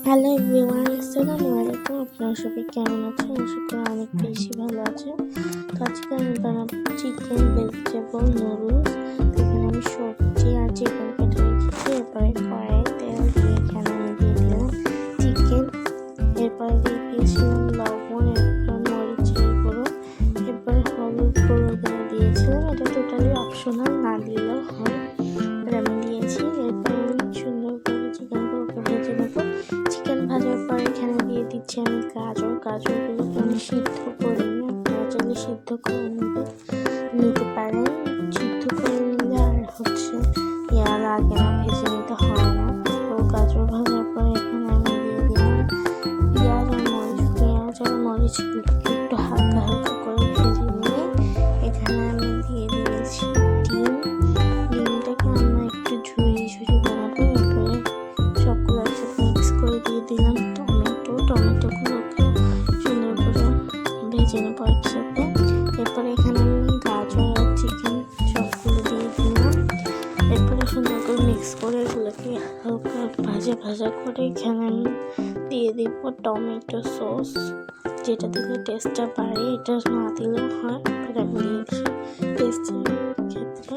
Hello everyone, আসসালামু আলাইকুম। আপনারা সবাই কেমন আছেন? আশা করি অনেক বেশি ভালো আছে। তো আজকে আমি বানাবো চিকেন ভেজিটেবল নুডলস। এখানে আমি সবজি আর চিকেন কেটে রেখেছি। এরপরে কড়াইয়ে তেল দিয়ে এখানে আমি দিয়ে দিলাম চিকেন, এরপরে দিয়ে দিয়েছিলাম লবণ, এরপর মরিচের গুঁড়ো, এরপরে হলুদ গুঁড়ো দিয়েছিলাম। এটা টোটালি অপশনাল, না দিলেও হয়, আমি দিয়েছি। এরপরে আমি সুন্দর করে চিকেনগুলোকে ভেজে নেবো। চিকেন ভাজার পর এখানে দিয়ে দিচ্ছি আমি গাজরগুলোকে আমি সিদ্ধ করে নিই। আপনারা চাইলে সিদ্ধ করে নিতে পারেন। সিদ্ধ করে নিলে আর লাগে না, ভেজে নিতে হয় না। তো গাজর ভাজার পর এখানে আমি দিয়ে দিলাম পেঁয়াজ আর মরিচগুলোকে একটু হালকা করে ভেজে নিয়ে এখানে আমি দিয়ে দিয়েছি ডিমটাকে আমরা একটু ঝুড়ি বানাবো। এরপরে সবগুলো একসাথে মিক্স করে দিয়ে দিলাম টমেটোগুলোকে সুন্দর করে ভেজে নেবো একসাথে। এরপরে এখানে আমি গাজর আর চিকেন সবগুলো দিয়ে দিলাম। এরপরে সুন্দর করে মিক্স করে এগুলোকে হালকা ভাজা করে এখানে আমি দিয়ে দিব টমেটো সস, যেটা দিলে টেস্টটা বাড়ে। এটা না দিলেও হয়, আমি দিয়েছি টেস্টের ক্ষেত্রে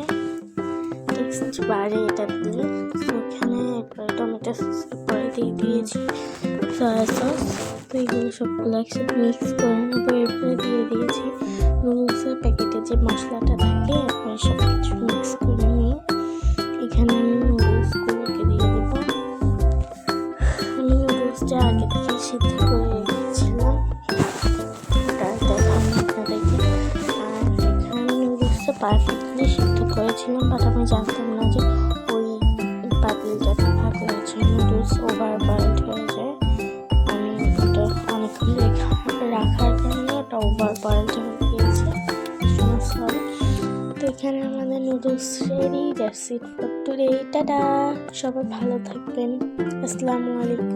টেস্ট বাড়ে এটা দিলে। তো এখানে এরপরে টমেটো সস পরে দিয়ে দিয়েছি সয়া সস। তো এগুলো সবগুলো একসাথে মিক্স করে নেবো। এরপরে দিয়ে দিয়েছি নুডলসের প্যাকেটে যে মশলাটা থাকে। এরপরে সব কিছু মিক্স করে নিয়ে এখানে আমি নুডলসগুলোকে দিয়ে দেবো। আমি নুডলসটা আগে থেকে সিদ্ধ করে রেখেছিলাম, ওটা দেখানো আপনাদেরকে। আর এখানে আমি নুডলসটা পারফেক্টলি সিদ্ধ করেছিলাম, বাট আমি জানতাম না যে ওই পাতিলটাতে থাকলে নুডলস ওভার বয়েলড হয়ে যায়। আমি ওটা অনেকক্ষণ রাখার কারণে ওটা ওভার বয়েলড হয়ে গিয়েছে। সরি। তো এখানে আমাদের noodles ready. That's it for today. Tata, সবাই ভালো থাকবেন। আসসালামু আলাইকুম।